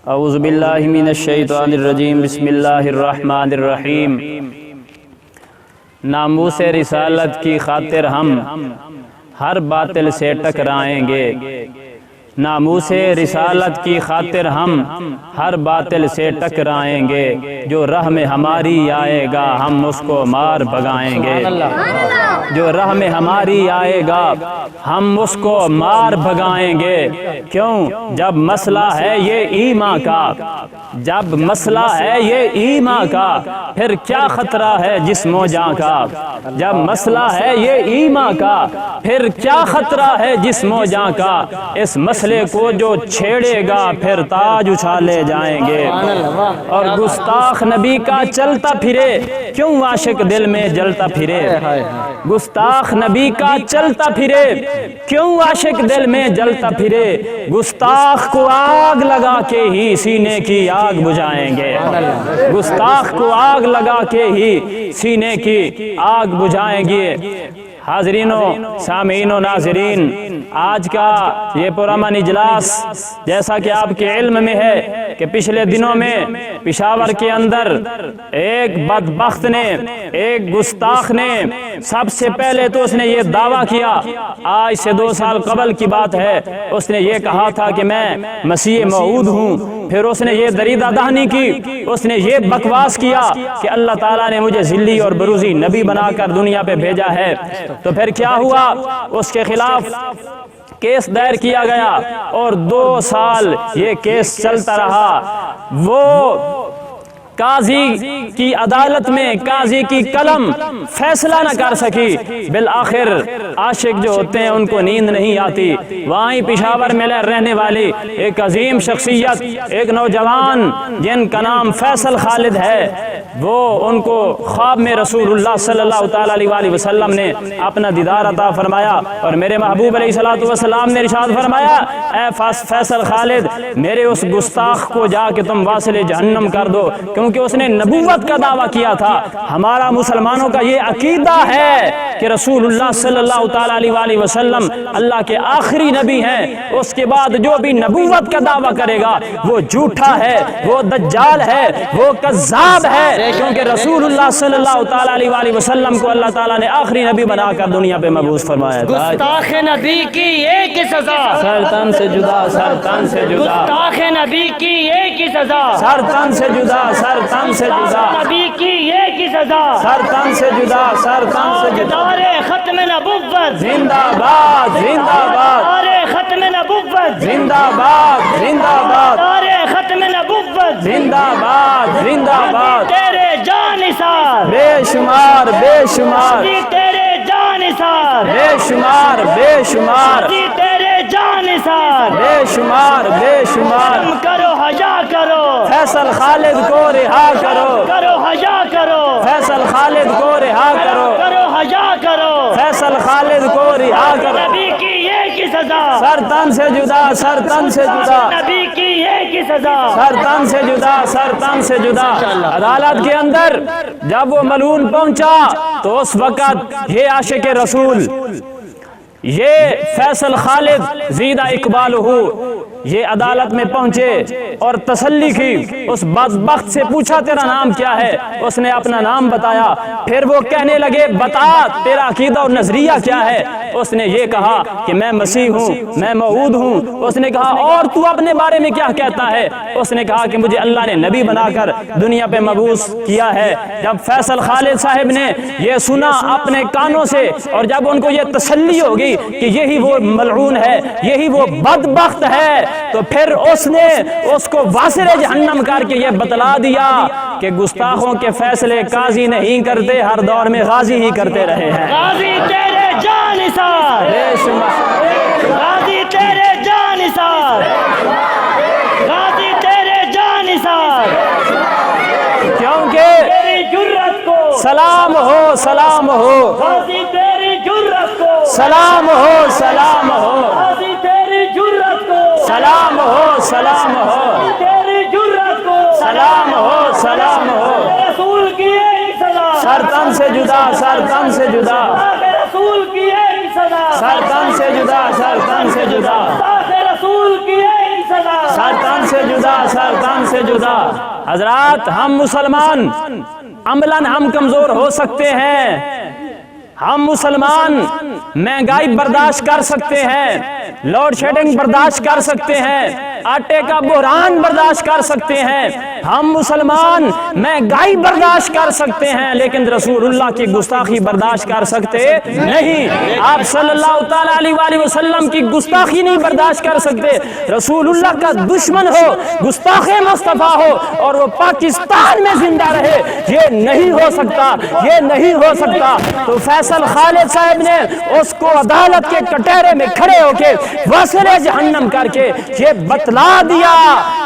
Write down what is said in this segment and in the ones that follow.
اعوذ باللہ من الشیطان الرجیم بسم اللہ الرحمن الرحیم۔ ناموس رسالت کی خاطر ہم ہر باطل سے ٹکرائیں گے، ناموس رسالت کی خاطر ہم ہر باطل سے ٹکرائیں گے، جو راہ میں ہماری آئے گا ہم اس کو مار بھگائیں گے، جو راہ میں ہماری آئے گا ہم اس کو مار بھگائیں گے۔ کیوں؟ جب مسئلہ ہے یہ ایمان کا، جب مسئلہ ہے یہ ایمان کا، پھر کیا خطرہ ہے جسم و جاں کا؟ جب مسئلہ ہے یہ ایمان کا، پھر کیا خطرہ ہے جسم و جاں کا؟ اس مسئلے کو جو چھیڑے گا پھر تاج اچھالے جائیں گے۔ اور گستاخ نبی کا چلتا پھرے، کیوں عاشق دل میں جلتا پھرے؟ گستاخ نبی کا چلتا پھرے، کیوں عاشق دل میں جلتا پھرے؟ گستاخ کو آگ لگا کے ہی سینے کی آگ بجھائیں گے، گستاخ کو آگ لگا کے ہی سینے کی آگ بجھائیں گے۔ حاضرین و سامعین و ناظرین، آج کا یہ پرامن اجلاس جیسا کہ آپ کے علم میں ہے کہ پچھلے دنوں میں پشاور کے اندر ایک بدبخت نے، ایک گستاخ نے، سب سے پہلے تو اس نے یہ دعویٰ کیا، آج سے 2 سال قبل کی بات ہے، اس نے یہ کہا تھا کہ میں مسیح موعود ہوں۔ پھر اس نے یہ دریدہ دہنی کی، اس نے یہ بکواس کیا کہ اللہ تعالیٰ نے مجھے ذلی اور بروزی نبی بنا کر دنیا پہ بھیجا ہے۔ تو پھر کیا ہوا؟ اس کے خلاف کیس دائر کیا گیا اور 2 سال یہ کیس چلتا رہا۔ وہ قاضی کی عدالت میں قاضی کی قلم فیصلہ نہ کر سکی۔ بالآخر عاشق جو ہوتے ہیں ان کو نیند نہیں آتی۔ وہیں پشاور میں رہنے والی ایک عظیم شخصیت، ایک نوجوان جن کا نام فیصل خالد ہے، وہ ان کو خواب میں رسول اللہ صلی اللہ تعالیٰ علیہ وسلم نے اپنا دیدار عطا فرمایا، اور میرے محبوب علیہ السلام نے ارشاد فرمایا، اے فیصل خالد، میرے اس گستاخ کو جا کے تم واصل جہنم کر دو، کیونکہ اس نے نبوت کا دعویٰ کیا تھا۔ ہمارا مسلمانوں کا یہ عقیدہ ہے کہ رسول اللہ صلی اللہ تعالیٰ علیہ وسلم اللہ کے آخری نبی ہیں، اس کے بعد جو بھی نبوت کا دعویٰ کرے گا وہ جھوٹا ہے، وہ دجال ہے، وہ کذاب ہے، کیونکہ رسول اللہ صلی اللہ تعالیٰ علیہ وسلم کو اللہ تعالیٰ نے آخری نبی بنا کر دنیا پہ مبعوث فرمایا تھا۔ گستاخ نبی کی ایک ہی سزا، سر تن سے جدا، سر تن سے جدا۔ گستاخ نبی کی ایک ہی سزا، سر تن سے جدا، سر تن سے جدا۔ نبی کی ایک ہی سزا، سر تن سے جدا، سر تن سے جدا۔ دار ختم نبوت زندہ باد، زندہ باد، دار ختم نبوت، زندہ باد، زندہ باد، دار ختم نبوت، زندہ باد، زندہ باد۔ تیرے جانثار، بے شمار، بے شمار، تیرے جانثار، بے شمار، بے شمار، تیرے جانثار، بے شمار، بے شمار۔ تم کرو حیا کرو، فیصل خالد کو رہا کرو، کرو حیا کرو، فیصل خالد کو رہا کرو، کرو حیا کرو، فیصل خالد کو رہا کرو۔ نبی کی ایک ہی سزا، سر تن سے جدا، سر تن سے جدا، نبی کی ایک ہی سزا، سر تن سے جدا، سر تن سے جدا۔ عدالت کے اندر جب وہ ملعون پہنچا تو اس وقت یہ عاشق رسول، یہ فیصل خالد زیدہ اقبال ہو، یہ عدالت میں پہنچے اور تسلی کی، اس بدبخت سے پوچھا تیرا نام کیا ہے؟ اس نے اپنا نام بتایا۔ پھر وہ کہنے لگے بتا تیرا عقیدہ اور نظریہ کیا ہے؟ اس نے یہ کہا کہ میں مسیح ہوں، میں موعود ہوں۔ اس نے کہا اور تو اپنے بارے میں کیا کہتا ہے؟ اس نے کہا کہ مجھے اللہ نے نبی بنا کر دنیا پہ مبعوث کیا ہے۔ جب فیصل خالد صاحب نے یہ سنا اپنے کانوں سے، اور جب ان کو یہ تسلی ہوگی کہ یہی وہ ملعون ہے، یہی وہ بدبخت ہے، تو پھر اس نے اس کو واصل جہنم کر کے یہ بتلا دیا کہ گستاخوں کے فیصلے قاضی نہیں کرتے، ہر دور میں غازی ہی کرتے رہے ہیں۔ غازی تیرے جانثار، غازی تیرے جانثار، غازی تیرے جانثار، کیونکہ تیری جرت کو سلام ہو، سلام ہو، غازی تیری جرت کو سلام ہو، سلام ہو، غازی تیری جرت کو سلام ہو، سلام ہو، تیری جرت کو سلام ہو، سلام ہو۔ رسول کی ایک سزا، سر تن سے جدا، سر تن سے جدا، رسول کی ایک سزا، سر تن سے جدا، سر تن سے جدا، رسول کی ایک سزا، سر تن سے سے جدا سرطان سے جدا۔ حضرات ہم مسلمان عملاً ہم کمزور ہو سکتے ہیں، ہم مسلمان مہنگائی برداشت کر سکتے ہیں، لوڈ شیڈنگ برداشت کر سکتے ہیں، آٹے کا بحران برداشت کر سکتے ہیں، ہم مسلمان مہنگائی برداشت کر سکتے ہیں، لیکن رسول اللہ کی گستاخی برداشت کر سکتے نہیں۔ آپ صلی اللہ تعالیٰ علیہ وآلہ وسلم کی گستاخی نہیں برداشت کر سکتے۔ رسول اللہ کا دشمن ہو، گستاخ مصطفیٰ ہو اور وہ پاکستان میں زندہ رہے، یہ نہیں ہو سکتا، یہ نہیں ہو سکتا۔ تو فیصل خالد صاحب نے اس کو عدالت کے کٹہرے میں کھڑے ہو کے واصل جہنم کر کے یہ بتلا دیا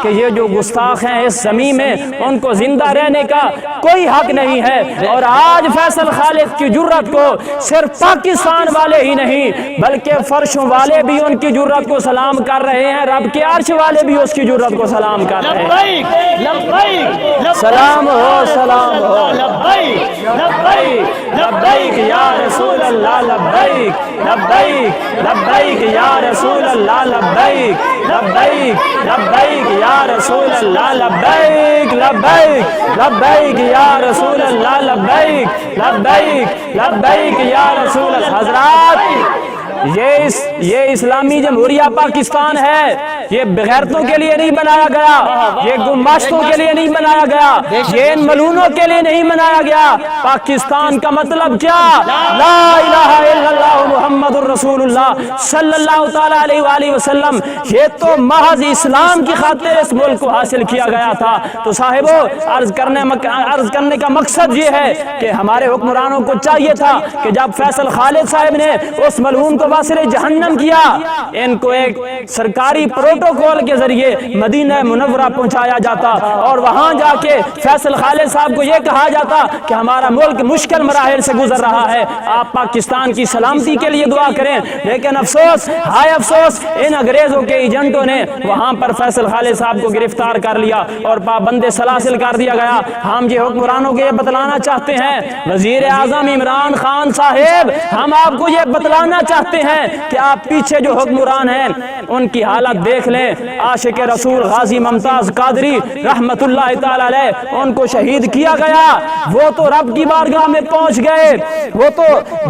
کہ یہ جو گستاخ ہیں اس زمین میں ان کو زندہ رہنے کا کوئی حق نہیں ہے۔ اور آج فیصل خالد کی جرات کو صرف پاکستان والے ہی نہیں بلکہ فرشوں والے بھی ان کی جرات کو سلام کر رہے ہیں، رب کے عرش والے بھی اس کی جرات کو سلام کر رہے ہیں۔ سلام ہو، سلام ہو، لبیک لبیک لبیک یا رسول اللہ، لبیک لبیک لبیک یا رسول اللہ، لبیک لبیک لبیک یا رسول اللہ، لبیک لبیک لبیک یا رسول اللہ، لبیک لبیک لبیک یا رسول اللہ۔ حضرات یہ اسلامی جمہوریہ پاکستان ہے، یہ بغیرتوں کے لیے نہیں بنایا گیا، یہ گماشتوں کے لیے نہیں بنایا گیا، یہ ان ملونوں کے لیے نہیں بنایا گیا۔ پاکستان کا مطلب کیا؟ لا الہ الا اللہ محمد الرسول اللہ صلی اللہ تعالیٰ علیہ وآلہ وسلم۔ یہ تو محض اسلام کی خاطر اس ملک کو حاصل کیا گیا تھا۔ تو صاحبو عرض کرنے کا مقصد یہ ہے کہ ہمارے حکمرانوں کو چاہیے تھا کہ جب فیصل خالد صاحب نے اس ملعون کو واصل جہنم کیا، ان کو ایک سرکاری پروٹوکول کے ذریعے مدینہ منورہ پہنچایا جاتا اور وہاں جا کے فیصل خالد صاحب کو یہ کہا جاتا کہ ہمارا ملک مشکل مراحل سے گزر رہا ہے، آپ پاکستان کی سلامتی کے لیے دعا کریں۔ لیکن افسوس، ہائے افسوس، ان انگریزوں کے ایجنٹوں نے وہاں پر فیصل خالد صاحب کو گرفتار کر لیا اور پابند سلاسل کر دیا گیا۔ ہم یہ حکمرانوں کو یہ بتلانا چاہتے ہیں، وزیر اعظم عمران خان صاحب، ہم آپ کو یہ بتلانا چاہتے ہیں کہ آپ پیچھے جو حکمران ہیں ان کی حالت دیکھ لیں۔ عاشق رسول غازی ممتاز قادری رحمت اللہ تعالی علیہ، ان کو شہید کیا گیا، وہ تو رب کی بارگاہ میں پہنچ گئے، وہ تو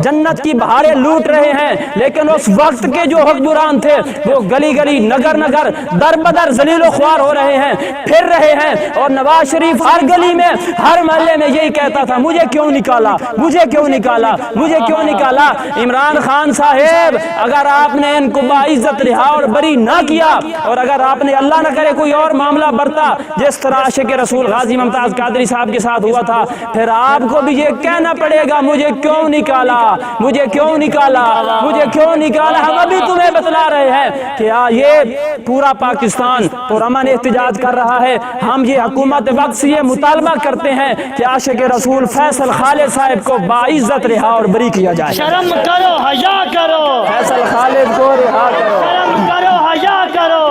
جنت کی بہاریں لوٹ رہے ہیں، لیکن اس وقت کے جو حکمران تھے وہ گلی گلی نگر نگر در بدر ذلیل و خوار ہو رہے ہیں، پھر رہے ہیں۔ اور نواز شریف ہر گلی میں ہر محلے میں یہی کہتا تھا، مجھے کیوں نکالا، مجھے کیوں نکالا، مجھے کیوں نکالا۔ عمران خان صاحب، اگر آپ نے ان کو باعزت رہا اور بری نہ کیا، اور اگر آپ نے اللہ نہ کرے کوئی اور معاملہ برتا جس طرح عاشق رسول غازی ممتاز قادری صاحب کے ساتھ ہوا تھا، پھر آپ کو بھی یہ کہنا پڑے گا مجھے کیوں نکالا، مجھے کیوں نکالا، مجھے کیوں نکالا۔ ہم ابھی تمہیں بتلا رہے ہیں کہ یہ پورا پاکستان پرامن احتجاج کر رہا ہے۔ ہم یہ حکومت وقت سے یہ مطالبہ کرتے ہیں کہ عاشق رسول فیصل خالد صاحب کو باعزت رہا اور بری کیا جائے۔ شرم کرو، حیا کرو، فیصل خالد کو رہا کرو، شرم کرو، حیا کرو،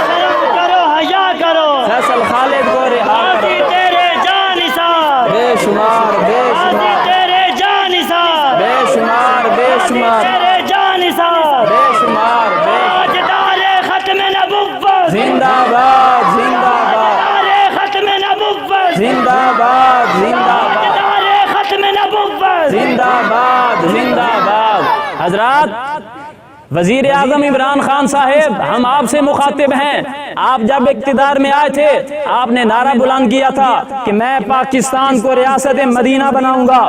شرم کرو، حیا کرو، فیصل خالد کو رہا غازی کرو۔ تیرے جانثار، بے شمار، بے غازی شمار، تیرے جانثار، بے شمار، بے غازی شمار، تیرے جانثار، بے شمار، بے تاجدار ختم نبوت، زندہ باد، زندہ باد، تاجدار ختم نبوت، زندہ باد، زندہ باد، تاجدار ختم نبوت، زندہ باد، زندہ باد۔ حضرات، وزیر اعظم عمران خان صاحب، ہم آپ سے مخاطب ہیں۔ آپ جب اقتدار میں آئے تھے آپ نے نعرہ بلند کیا تھا کہ میں پاکستان کو ریاست مدینہ بناؤں گا۔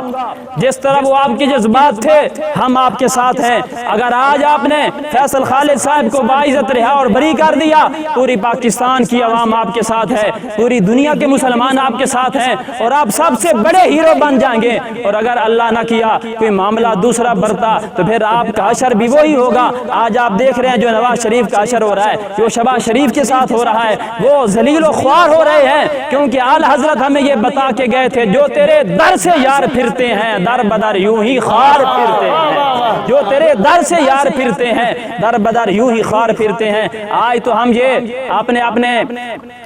جس طرح وہ آپ کے جذبات تھے ہم آپ کے ساتھ ہیں۔ اگر آج آپ نے فیصل خالد صاحب کو باعزت رہا اور بری کر دیا، پوری پاکستان کی عوام آپ کے ساتھ ہے، پوری دنیا کے مسلمان آپ کے ساتھ ہیں اور آپ سب سے بڑے ہیرو بن جائیں گے۔ اور اگر اللہ نہ کیا کوئی معاملہ دوسرا برتا تو پھر آپ کا حشر بھی وہی ہوگا۔ آج آپ دیکھ رہے ہیں جو نواز شریف کا حشر ہو رہا ہے، جو شہباز شریف کے ساتھ ہو رہا ہے، وہ ذلیل و خوار ہو رہے ہیں، کیونکہ اعلی حضرت ہمیں یہ بتا کے گئے تھے جو تیرے در سے یار پھرتے ہیں در بدر یوں ہی خوار پھرتے ہیں، جو تیرے در سے یار پھرتے ہیں در بدر یوں ہی خوار پھرتے ہیں۔ آج تو ہم یہ اپنے اپنے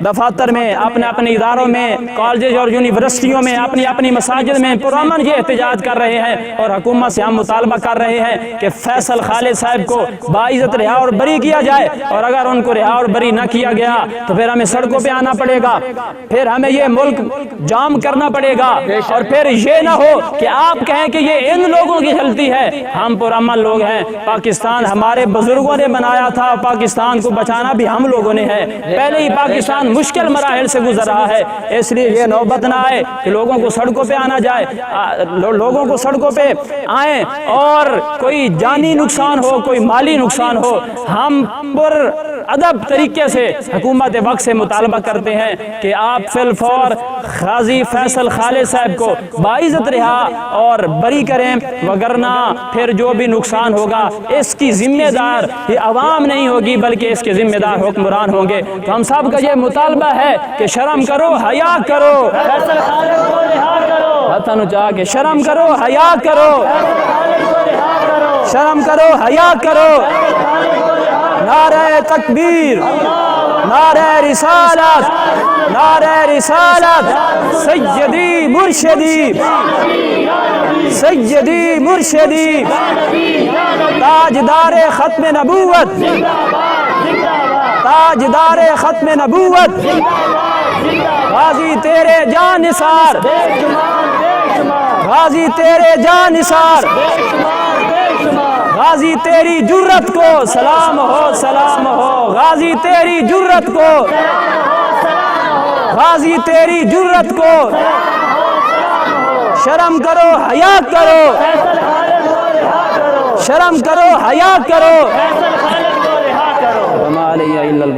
دفاتر میں، اپنے اپنے اداروں میں، کالجز اور یونیورسٹیوں میں، اپنی اپنی مساجد میں پرامن یہ احتجاج کر رہے ہیں اور حکومت سے ہم مطالبہ کر رہے ہیں کہ فیصل خالد صاحب کو باعزت رہا اور بری کیا جائے، اور اگر ان کو رہا اور بری نہ کیا گیا تو پھر ہمیں سڑکوں پہ آنا پڑے گا، پھر ہمیں یہ ملک جام کرنا پڑے گا، اور پھر یہ نہ ہو کہ آپ کہیں کہ یہ ان لوگوں کی غلطی ہے۔ ہم پرامن لوگ ہیں، پاکستان ہمارے بزرگوں نے بنایا تھا، پاکستان کو بچانا بھی ہم لوگوں نے ہے، پہلے ہی پاکستان مشکل مراحل سے گزر رہا ہے، اس لیے یہ نوبت نہ آئے کہ لوگوں کو سڑکوں پہ آنا جائے، لوگوں کو سڑکوں پہ آئیں اور کوئی جانی نقصان ہو، کوئی مالی نقصان ہو۔ ہم پر ادب طریقے سے حکومت وقت سے مطالبہ کرتے ہیں کہ آپ فی الفور غازی فیصل خالد صاحب کو باعزت رہا اور بری کریں، وگرنہ پھر جو بھی نقصان ہوگا اس کی ذمہ دار یہ عوام نہیں ہوگی بلکہ اس کے ذمہ دار حکمران ہوں گے۔ تو ہم سب کا یہ مطالبہ ہے کہ شرم کرو، حیا کرو، فیصل خالد کو رہا کرو، وطن چاہ کے شرم کرو، حیا کرو، خالد کو رہا کرو، شرم کرو، حیا کرو۔ نعرہ تکبیر، نعرہ رسالت، نعرہ رسالت، سیدی مرشدی، سیدی مرشدی، تاجدار ختم نبوت، تاجدار ختم نبوت، غازی تیرے جان نثار، غازی تیرے جان نثار، غازی تیری جرت کو سلام ہو، سلام ہو، غازی تیری جرت کو، غازی تیری جرت کو، شرم کرو، حیا کرو، شرم کرو، حیا کرو، فیصل خالد کو رہا کرو۔ وما علیہ الا البلاغ۔